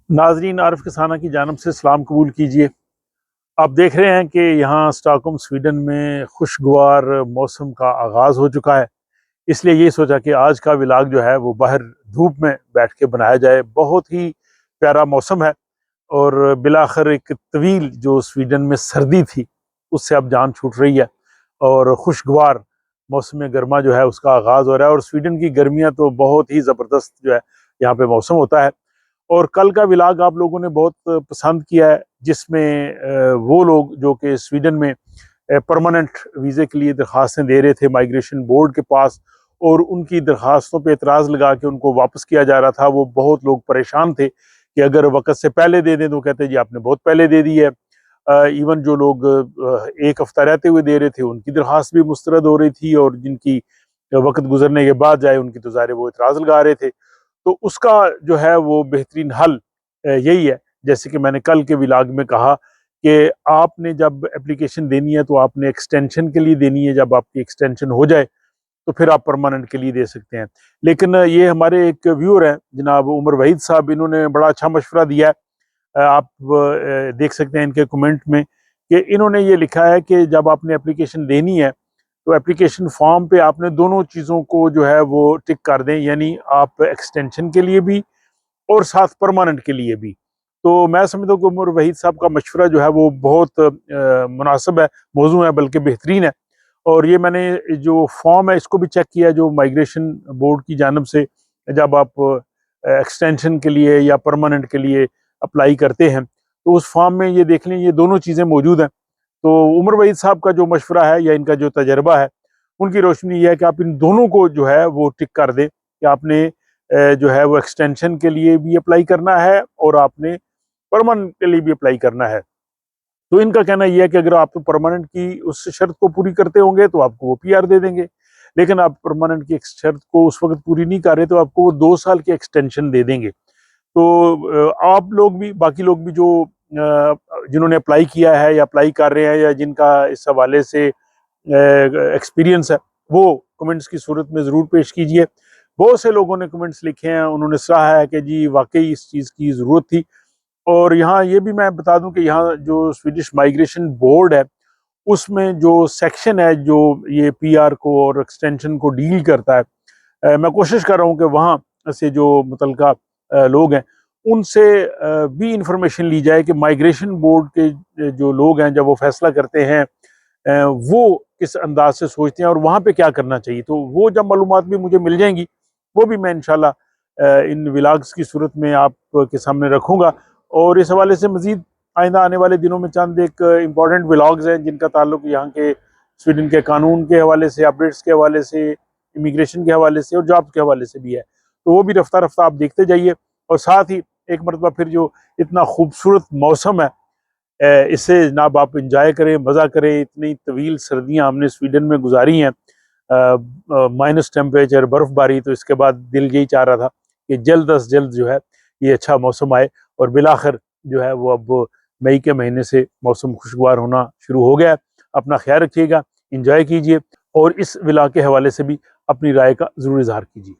नाजरीन, आरिफ किसाना की जानब से सलाम कबूल कीजिए। आप देख रहे हैं कि यहाँ स्टॉकहोम स्वीडन में खुशगवार मौसम का आगाज़ हो चुका है। इसलिए ये सोचा कि आज का व्लॉग जो है वो बाहर धूप में बैठ के बनाया जाए। बहुत ही प्यारा मौसम है और बिलाखिर एक तवील जो स्वीडन में सर्दी थी उससे अब जान छूट रही है और खुशगवार मौसम गर्मा जो है उसका आगाज़ हो रहा है। और स्वीडन की गर्मियाँ तो बहुत ही ज़बरदस्त जो है यहाँ पे मौसम होता है। और कल का व्लॉग आप लोगों ने बहुत पसंद किया है, जिसमें वो लोग जो कि स्वीडन में परमानेंट वीज़े के लिए दरख्वास्तें दे रहे थे माइग्रेशन बोर्ड के पास, और उनकी दरख्वास्तों पे एतराज़ लगा के उनको वापस किया जा रहा था। वो बहुत लोग परेशान थे कि अगर वक़्त से पहले दे दें तो कहते जी आपने बहुत पहले दे दी है। इवन जो लोग एक हफ़्ता रहते हुए दे रहे थे उनकी दरख्वास्त भी मुस्तरद हो रही थी, और जिनकी वक़्त गुजरने के बाद जाए उनकी तो ज़ाहिर वो एतराज़ लगा रहे थे। तो उसका जो है वो बेहतरीन हल यही है, जैसे कि मैंने कल के व्लॉग में कहा कि आपने जब एप्लीकेशन देनी है तो आपने एक्सटेंशन के लिए देनी है। जब आपकी एक्सटेंशन हो जाए तो फिर आप परमानेंट के लिए दे सकते हैं। लेकिन ये हमारे एक व्यूअर हैं जनाब उमर वहीद साहब, इन्होंने बड़ा अच्छा मशवरा दिया है। आप देख सकते हैं इनके कमेंट में कि इन्होंने ये लिखा है कि जब आपने एप्लीकेशन देनी है तो एप्लीकेशन फॉर्म पे आपने दोनों चीज़ों को जो है वो टिक कर दें, यानी आप एक्सटेंशन के लिए भी और साथ परमानेंट के लिए भी। तो मैं समझता हूँ कि उमर वहीद साहब का मशवरा जो है वो बहुत मुनासिब है, मौजू है, बल्कि बेहतरीन है। और ये मैंने जो फॉर्म है इसको भी चेक किया जो माइग्रेशन बोर्ड की जानब से जब आप एक्सटेंशन के लिए या परमानेंट के लिए अप्लाई करते हैं तो उस फॉर्म में ये देख लें ये दोनों चीज़ें मौजूद हैं। तो उमर वहीद साहब का जो मशवरा है या इनका जो तजर्बा है उनकी रोशनी ये है कि आप इन दोनों को जो है वो टिक कर दें कि आपने जो है वो एक्सटेंशन के लिए भी अप्लाई करना है और आपने परमानेंट के लिए भी अप्लाई करना है। तो इनका कहना यह है कि अगर आप तो परमानेंट की उस शर्त को पूरी करते होंगे तो आपको वो पीआर दे देंगे, लेकिन आप परमानेंट की शर्त को उस वक्त पूरी नहीं कर रहे तो आपको वो 2 साल की एक्सटेंशन दे देंगे। तो आप लोग भी, बाकी लोग भी जो जिन्होंने अप्लाई किया है या अप्लाई कर रहे हैं या जिनका इस हवाले से एक्सपीरियंस है वो कमेंट्स की सूरत में ज़रूर पेश कीजिए। बहुत से लोगों ने कमेंट्स लिखे हैं, उन्होंने सराहा है कि जी वाकई इस चीज़ की ज़रूरत थी। और यहाँ ये भी मैं बता दूं कि यहाँ जो स्वीडिश माइग्रेशन बोर्ड है उसमें जो सेक्शन है जो ये पीआर को और एक्सटेंशन को डील करता है, मैं कोशिश कर रहा हूँ कि वहाँ से जो मुतलका लोग हैं उनसे भी इंफॉर्मेशन ली जाए कि माइग्रेशन बोर्ड के जो लोग हैं जब वो फैसला करते हैं वो किस अंदाज से सोचते हैं और वहाँ पे क्या करना चाहिए। तो वो जब मालूमात भी मुझे मिल जाएंगी वो भी मैं इंशाल्लाह इन व्लॉग्स की सूरत में आपके सामने रखूँगा। और इस हवाले से मज़ीद आइंदा आने वाले दिनों में चंद एक इम्पॉर्टेंट व्लॉग्स हैं जिनका ताल्लुक यहाँ के स्वीडन के कानून के हवाले से, अपडेट्स के हवाले से, इमिग्रेशन के हवाले से और जॉब के हवाले से भी है। तो वो भी रफ्ता रफ्ता आप देखते जाइए। और साथ ही एक मरतबा फिर जो इतना खूबसूरत मौसम है इससे जनाब आप इंजॉय करें, मज़ा करें। इतनी तवील सर्दियाँ हमने स्वीडन में गुजारी हैं, माइनस टेम्परेचर, बर्फ़बारी। तो इसके बाद दिल यही चाह रहा था कि जल्द अज जल्द जो है ये अच्छा मौसम आए, और बिलाखिर जो है वो अब मई के महीने से मौसम खुशगवार होना शुरू हो गया है। अपना ख्याल रखिएगा, इंजॉय कीजिए और इस व्लॉग के हवाले से भी अपनी राय का ज़रूर इजहार कीजिए।